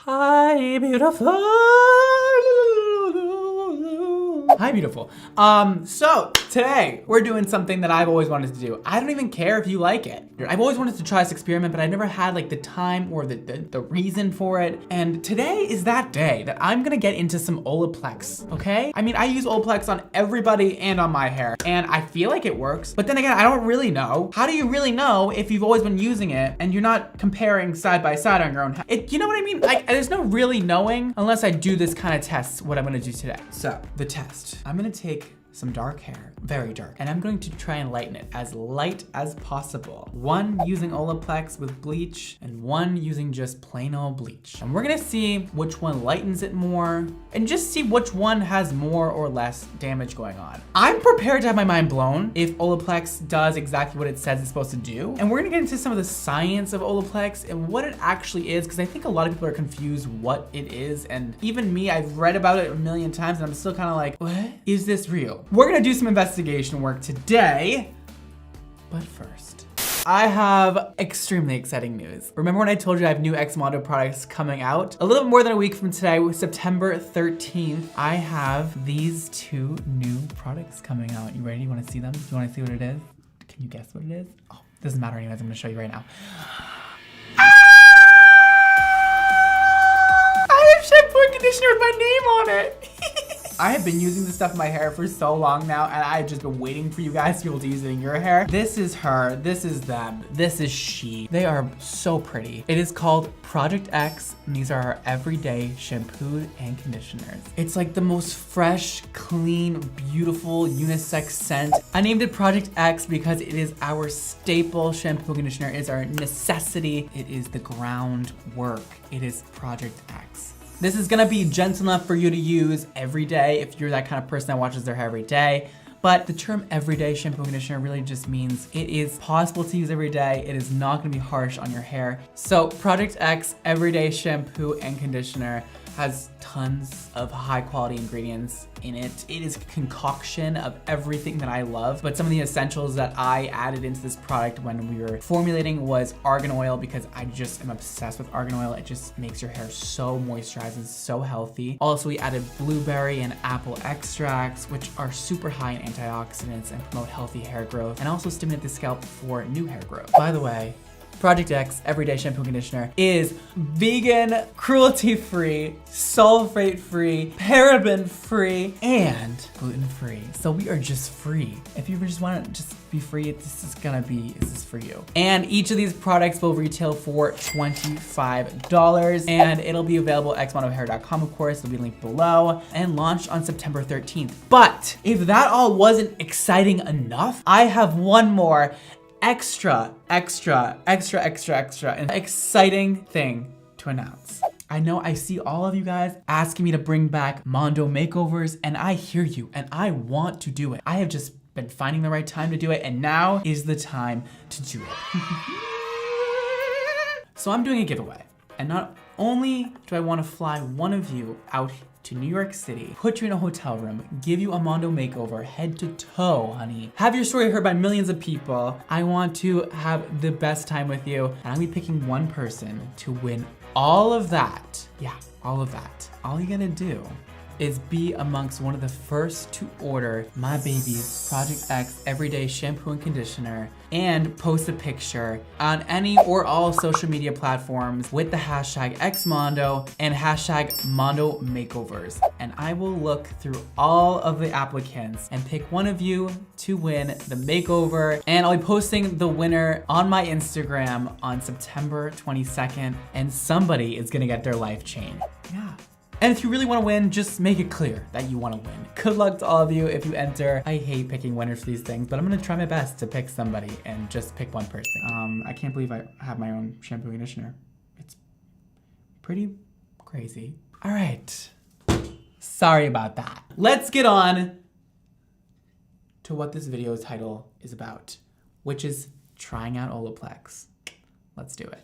Hi, beautiful. Hi, beautiful. So today we're doing something that I've always wanted to do. I don't even care if you like it. I've always wanted to try this experiment, but I never had like the time or the reason for it. And today is that day that I'm gonna get into some Olaplex, okay? I mean, I use Olaplex on everybody and on my hair, and I feel like it works. But then again, I don't really know. How do you really know if you've always been using it and you're not comparing side by side on your own hair? You know what I mean? Like, there's no really knowing unless I do this kind of test, what I'm gonna do today. So, the test. I'm gonna take some dark hair, very dark, and I'm going to try and lighten it as light as possible. One using Olaplex with bleach and one using just plain old bleach. And we're gonna see which one lightens it more and just see which one has more or less damage going on. I'm prepared to have my mind blown if Olaplex does exactly what it says it's supposed to do. And we're gonna get into some of the science of Olaplex and what it actually is, because I think a lot of people are confused what it is. And even me, I've read about it a million times and I'm still kind of like, what? Is this real? We're gonna do some investigation work today, but first, I have extremely exciting news. Remember when I told you I have new XMONDO products coming out? A little bit more than a week from today, September 13th, I have these two new products coming out. You ready? You wanna see them? Do you wanna see what it is? Can you guess what it is? Oh, doesn't matter anyways, I'm gonna show you right now. I have shampoo and conditioner with my name on it. I have been using this stuff in my hair for so long now, and I've just been waiting for you guys to be able to use it in your hair. This is her, this is them, this is she. They are so pretty. It is called Project X, and these are our everyday shampoo and conditioners. It's like the most fresh, clean, beautiful, unisex scent. I named it Project X because it is our staple shampoo and conditioner. It is our necessity. It is the groundwork. It is Project X. This is gonna be gentle enough for you to use every day if you're that kind of person that washes their hair every day. But the term everyday shampoo and conditioner really just means it is possible to use every day. It is not gonna be harsh on your hair. So Project X Everyday Shampoo and Conditioner has tons of high quality ingredients in it. It is a concoction of everything that I love, but some of the essentials that I added into this product when we were formulating was argan oil, because I just am obsessed with argan oil. It just makes your hair so moisturized and so healthy. Also, we added blueberry and apple extracts, which are super high in antioxidants and promote healthy hair growth, and also stimulate the scalp for new hair growth. By the way, Project X Everyday Shampoo and Conditioner is vegan, cruelty-free, sulfate-free, paraben-free, and gluten-free. So we are just free. If you just want to just be free, this is for you. And each of these products will retail for $25, and it'll be available at xmondohair.com, of course. It'll be linked below, and launched on September 13th. But if that all wasn't exciting enough, I have one more extra and exciting thing to announce. I know I see all of you guys asking me to bring back Mondo makeovers, and I hear you, and I want to do it. I have just been finding the right time to do it, and now is the time to do it. So I'm doing a giveaway, and not only do I want to fly one of you out to New York City, put you in a hotel room, give you a Mondo makeover, head to toe, honey. Have your story heard by millions of people. I want to have the best time with you, and I'm gonna be picking one person to win all of that. Yeah, all of that. All you gotta do is be amongst one of the first to order my baby's Project X Everyday Shampoo and Conditioner and post a picture on any or all social media platforms with the hashtag XMONDO and hashtag Mondo Makeovers. And I will look through all of the applicants and pick one of you to win the makeover. And I'll be posting the winner on my Instagram on September 22nd, and somebody is gonna get their life changed. Yeah. And if you really want to win, just make it clear that you want to win. Good luck to all of you if you enter. I hate picking winners for these things, but I'm gonna try my best to pick somebody and just pick one person. I can't believe I have my own shampoo and conditioner. It's pretty crazy. All right, sorry about that. Let's get on to what this video's title is about, which is trying out Olaplex. Let's do it.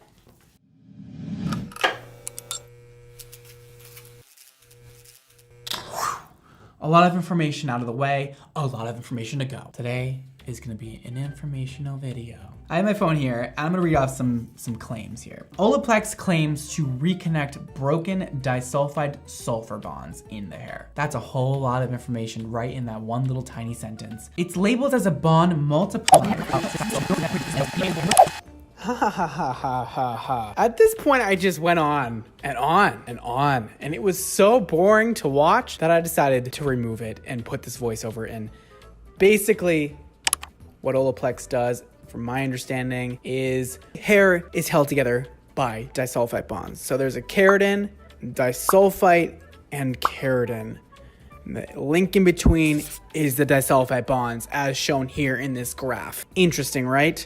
A lot of information out of the way, a lot of information to go. Today, is gonna be an informational video. I have my phone here, and I'm gonna read off some claims here. Olaplex claims to reconnect broken disulfide sulfur bonds in the hair. That's a whole lot of information right in that one little tiny sentence. It's labeled as a bond multiplier. Ha ha ha ha ha ha ha. At this point, I just went on and on and on, and it was so boring to watch that I decided to remove it and put this voiceover in. Basically, what Olaplex does, from my understanding, is hair is held together by disulfide bonds. So there's a keratin, disulfite, and keratin. And the link in between is the disulfide bonds, as shown here in this graph. Interesting, right?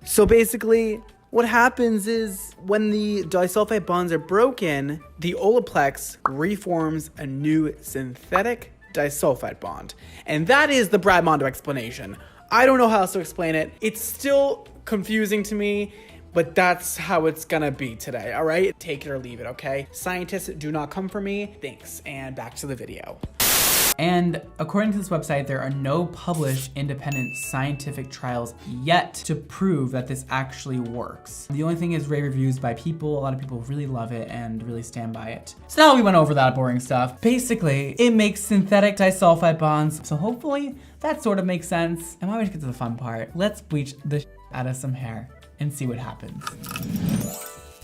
So basically, what happens is when the disulfide bonds are broken, the Olaplex reforms a new synthetic disulfide bond. And that is the Brad Mondo explanation. I don't know how else to explain it. It's still confusing to me, but that's how it's gonna be today, all right? Take it or leave it, okay? Scientists, do not come for me. Thanks, and back to the video. And according to this website, there are no published independent scientific trials yet to prove that this actually works. The only thing is rave reviews by people. A lot of people really love it and really stand by it. So now we went over that boring stuff. Basically, it makes synthetic disulfide bonds. So hopefully that sort of makes sense. And why don't we get to the fun part? Let's bleach the out of some hair and see what happens.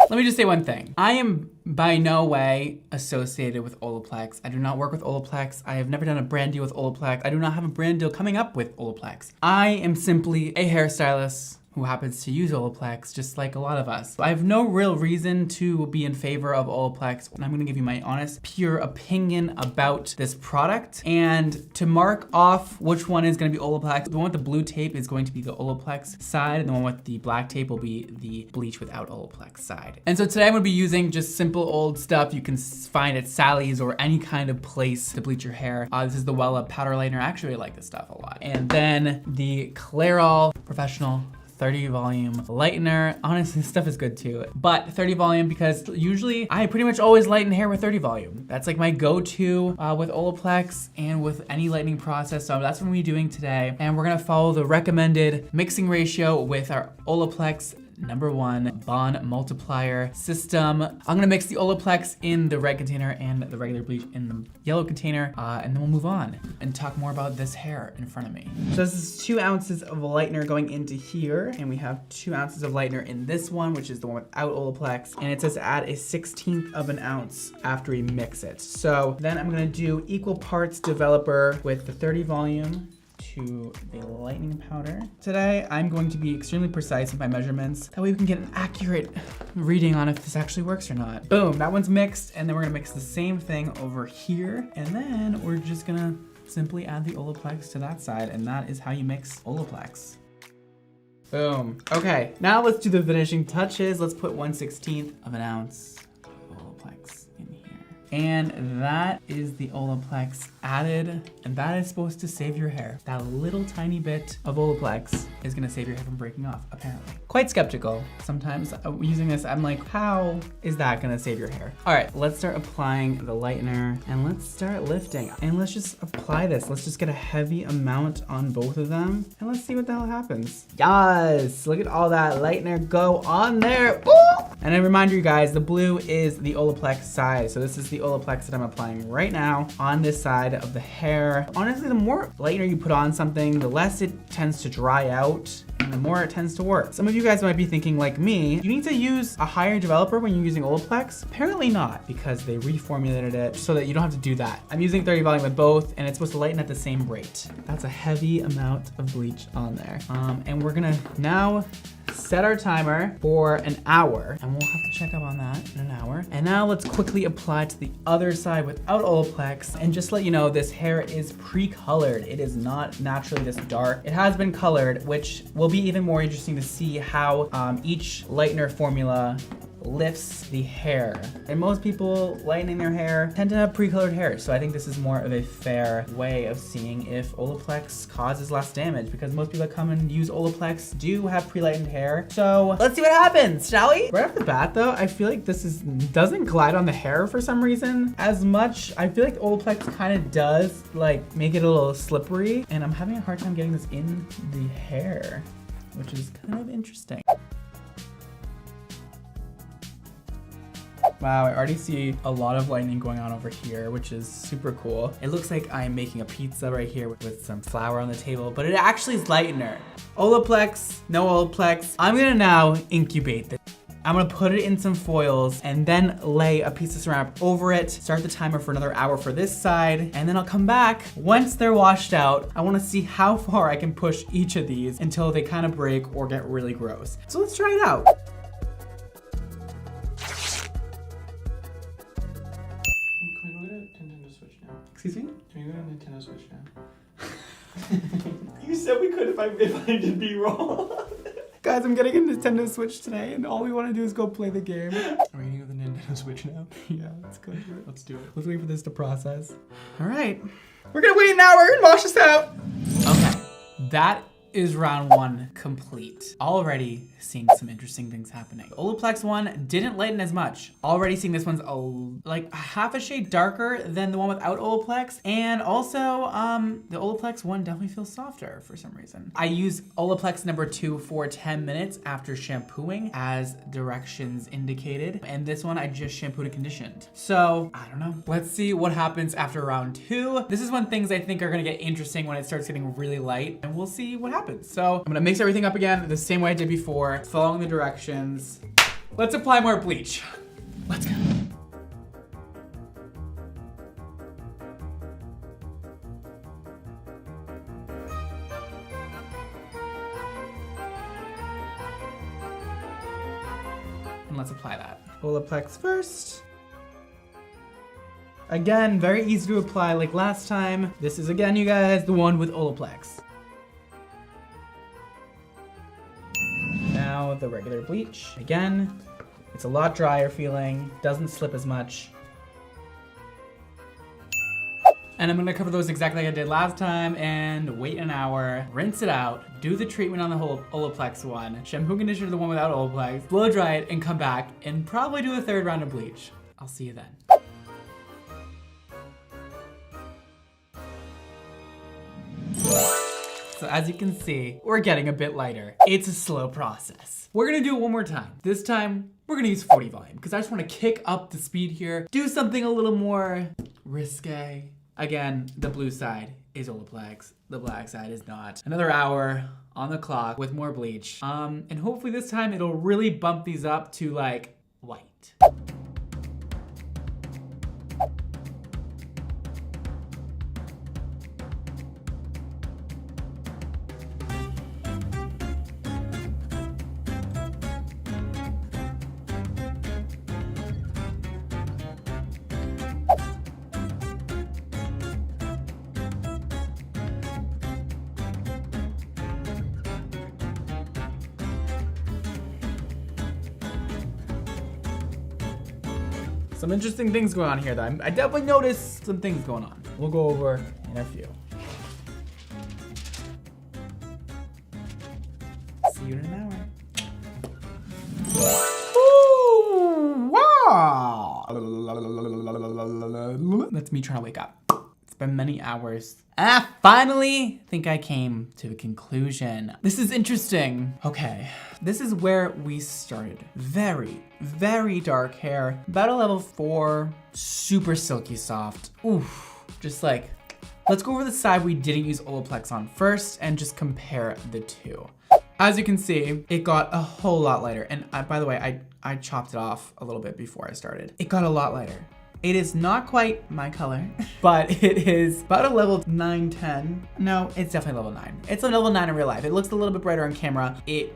Let me just say one thing. I am by no way associated with Olaplex. I do not work with Olaplex. I have never done a brand deal with Olaplex. I do not have a brand deal coming up with Olaplex. I am simply a hairstylist who happens to use Olaplex, just like a lot of us. I have no real reason to be in favor of Olaplex, and I'm gonna give you my honest, pure opinion about this product. And to mark off which one is gonna be Olaplex, the one with the blue tape is going to be the Olaplex side, and the one with the black tape will be the bleach without Olaplex side. And so today I'm gonna be using just simple old stuff you can find at Sally's or any kind of place to bleach your hair. This is the Wella powder lightener. I actually like this stuff a lot. And then the Clairol Professional 30 volume lightener. Honestly, this stuff is good too, but 30 volume because usually I pretty much always lighten hair with 30 volume. That's like my go-to with Olaplex and with any lightening process. So that's what we're doing today. And we're gonna follow the recommended mixing ratio with our Olaplex #1 bond multiplier system. I'm gonna mix the Olaplex in the red container and the regular bleach in the yellow container, and then we'll move on and talk more about this hair in front of me. So this is 2 ounces of lightener going into here, and we have 2 ounces of lightener in this one, which is the one without Olaplex, and it says add a 1/16 of an ounce after we mix it. So then I'm gonna do equal parts developer with the 30 volume to the lightening powder. Today, I'm going to be extremely precise with my measurements. That way we can get an accurate reading on if this actually works or not. Boom, that one's mixed, and then we're gonna mix the same thing over here, and then we're just gonna simply add the Olaplex to that side, and that is how you mix Olaplex. Boom. Okay, now let's do the finishing touches. Let's put 1/16 of an ounce of Olaplex in here. And that is the Olaplex added, and that is supposed to save your hair. That little tiny bit of Olaplex is gonna save your hair from breaking off, apparently. Quite skeptical. Sometimes using this, I'm like, how is that gonna save your hair? All right, let's start applying the lightener, and let's start lifting. And let's just apply this. Let's just get a heavy amount on both of them, and let's see what the hell happens. Yes, look at all that lightener go on there. Ooh! And a reminder, you guys, the blue is the Olaplex side. So this is the Olaplex that I'm applying right now on this side of the hair. Honestly, the more lightener you put on something, the less it tends to dry out and the more it tends to work. Some of you guys might be thinking like me, you need to use a higher developer when you're using Olaplex. Apparently not, because they reformulated it so that you don't have to do that. I'm using 30 volume with both, and it's supposed to lighten at the same rate. That's a heavy amount of bleach on there. And we're gonna now set our timer for an hour, and we'll have to check up on that in an hour. And now let's quickly apply to the other side without Olaplex, and just let you know, this hair is pre-colored. It is not naturally this dark. It has been colored, which will be even more interesting to see how each lightener formula lifts the hair. And most people lightening their hair tend to have pre-colored hair. So I think this is more of a fair way of seeing if Olaplex causes less damage, because most people that come and use Olaplex do have pre-lightened hair. So let's see what happens, shall we? Right off the bat though, I feel like this doesn't glide on the hair for some reason as much. I feel like Olaplex kind of does like make it a little slippery, and I'm having a hard time getting this in the hair, which is kind of interesting. Wow, I already see a lot of lightning going on over here, which is super cool. It looks like I'm making a pizza right here with some flour on the table, but it actually is lightener. Olaplex, no Olaplex. I'm gonna now incubate this. I'm gonna put it in some foils and then lay a piece of saran wrap over it, start the timer for another hour for this side, and then I'll come back. Once they're washed out, I wanna see how far I can push each of these until they kind of break or get really gross. So let's try it out. Excuse me? Can we go to Nintendo Switch now? You said we could if I did B-roll. Guys, I'm getting a Nintendo Switch today, and all we want to do is go play the game. Are we gonna go to the Nintendo Switch now? Yeah, let's go do it. Let's do it. Let's wait for this to process. All right. We're gonna wait an hour and wash this out. Okay, that is round one complete. Already seeing some interesting things happening. Olaplex one didn't lighten as much. Already seeing this one's like half a shade darker than the one without Olaplex. And also, the Olaplex one definitely feels softer for some reason. I use Olaplex number 2 for 10 minutes after shampooing as directions indicated. And this one I just shampooed and conditioned. So, I don't know. Let's see what happens after round 2. This is when things I think are gonna get interesting, when it starts getting really light, and we'll see what happens. So I'm gonna mix everything up again the same way I did before, following the directions. Let's apply more bleach. Let's go. And let's apply that. Olaplex first. Again, very easy to apply like last time. This is, again, you guys, the one with Olaplex. Now the regular bleach. Again, it's a lot drier feeling, doesn't slip as much. And I'm gonna cover those exactly like I did last time and wait an hour, rinse it out, do the treatment on the whole Olaplex one, shampoo conditioner the one without Olaplex, blow dry it, and come back and probably do a third round of bleach. I'll see you then. So as you can see, we're getting a bit lighter. It's a slow process. We're gonna do it one more time. This time, we're gonna use 40 volume because I just wanna kick up the speed here, do something a little more risque. Again, the blue side is Olaplex, the black side is not. Another hour on the clock with more bleach. And hopefully this time it'll really bump these up to like white. Some interesting things going on here though. I definitely noticed some things going on. We'll go over in a few. See you in an hour. Ooh, wow. That's me trying to wake up. It's been many hours. I finally think I came to a conclusion. This is interesting. Okay, this is where we started. Very, very dark hair. About a level 4, super silky soft. Oof, just like, let's go over the side we didn't use Olaplex on first and just compare the two. As you can see, it got a whole lot lighter. And by the way, I chopped it off a little bit before I started. It got a lot lighter. It is not quite my color, but it is about a level 9, 10. No, it's definitely level 9. It's a level 9 in real life. It looks a little bit brighter on camera. It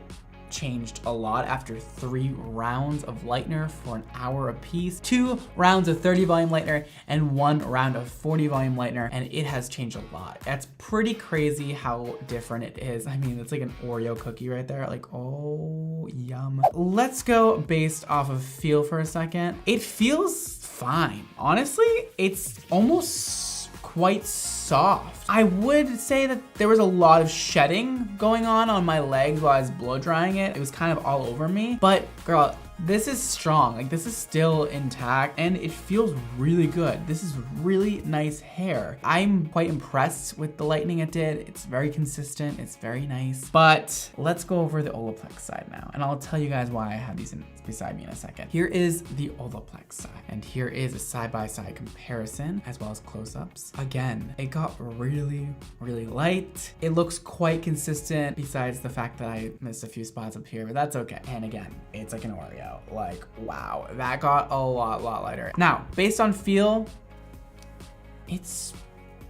changed a lot after 3 rounds of lightener for an hour apiece, 2 rounds of 30 volume lightener, and 1 round of 40 volume lightener, and it has changed a lot. That's pretty crazy how different it is. I mean, it's like an Oreo cookie right there. Like, oh, yum. Let's go based off of feel for a second. It feels fine. Honestly, it's almost quite soft. I would say that there was a lot of shedding going on my legs while I was blow drying it. It was kind of all over me, but girl, this is strong. Like, this is still intact and it feels really good. This is really nice hair. I'm quite impressed with the lightening it did. It's very consistent, it's very nice. But let's go over the Olaplex side now, and I'll tell you guys why I have these beside me in a second. Here is the Olaplex side, and here is a side-by-side comparison as well as close-ups. Again, it got really, really light. It looks quite consistent besides the fact that I missed a few spots up here, but that's okay. And again, it's like an Oreo. Like, wow, that got a lot lighter. Now, based on feel, it's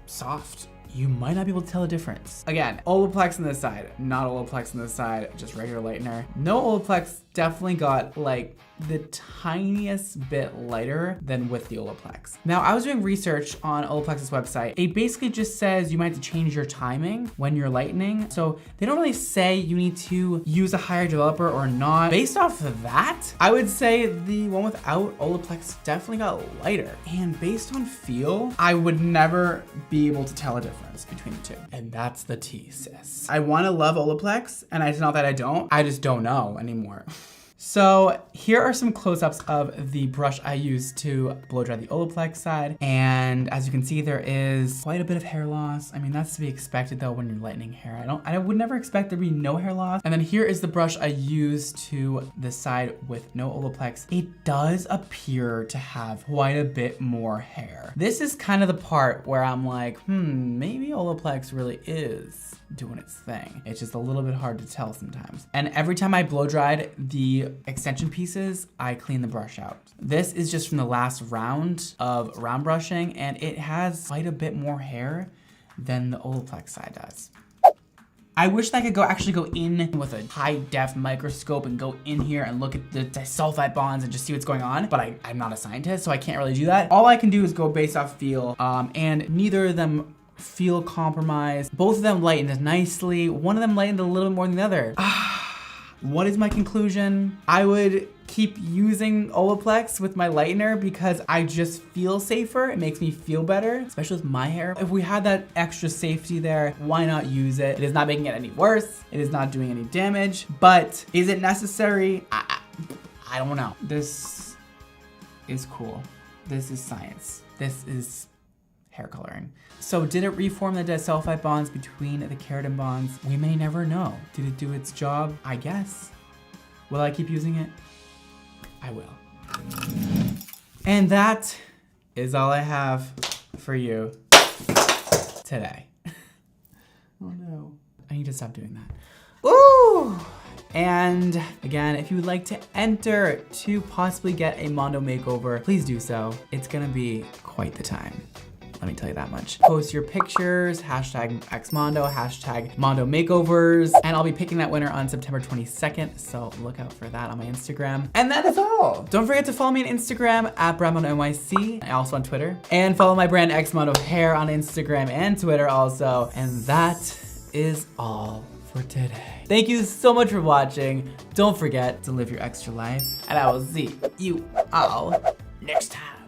soft. You might not be able to tell a difference. Again, Olaplex on this side, not Olaplex on this side, just regular lightener. No Olaplex definitely got like the tiniest bit lighter than with the Olaplex. Now, I was doing research on Olaplex's website. It basically just says you might have to change your timing when you're lightening. So they don't really say you need to use a higher developer or not. Based off of that, I would say the one without Olaplex definitely got lighter. And based on feel, I would never be able to tell a difference between the two. And that's the tea, sis. I wanna love Olaplex, and it's not that I don't, I just don't know anymore. So here are some close-ups of the brush I used to blow dry the Olaplex side. And as you can see, there is quite a bit of hair loss. I mean, that's to be expected though when you're lightening hair. I would never expect there to be no hair loss. And then here is the brush I used to the side with no Olaplex. It does appear to have quite a bit more hair. This is kind of the part where I'm like, maybe Olaplex really is doing its thing. It's just a little bit hard to tell sometimes. And every time I blow dried the extension pieces, I clean the brush out. This is just from the last round of round brushing, and it has quite a bit more hair than the Olaplex side does. I wish that I could actually go in with a high def microscope and go in here and look at the disulfide bonds and just see what's going on, but I'm not a scientist, so I can't really do that. All I can do is go based off feel, and neither of them feel compromised. Both of them lightened nicely. One of them lightened a little bit more than the other. What is my conclusion? I would keep using Olaplex with my lightener because I just feel safer. It makes me feel better, especially with my hair. If we had that extra safety there, why not use it? It is not making it any worse. It is not doing any damage, but is it necessary? I don't know. This is cool. This is science. This is hair coloring. So did it reform the disulfide bonds between the keratin bonds? We may never know. Did it do its job? I guess. Will I keep using it? I will. And that is all I have for you today. Oh no. I need to stop doing that. Ooh! And again, if you would like to enter to possibly get a Mondo makeover, please do so. It's gonna be quite the time. Let me tell you that much. Post your pictures, hashtag XMONDO, hashtag Mondo makeovers, and I'll be picking that winner on September 22nd, so look out for that on my Instagram. And that is all. Don't forget to follow me on Instagram at BradmondoNYC, and also on Twitter. And follow my brand XMONDO Hair on Instagram and Twitter also. And that is all for today. Thank you so much for watching. Don't forget to live your extra life, and I will see you all next time.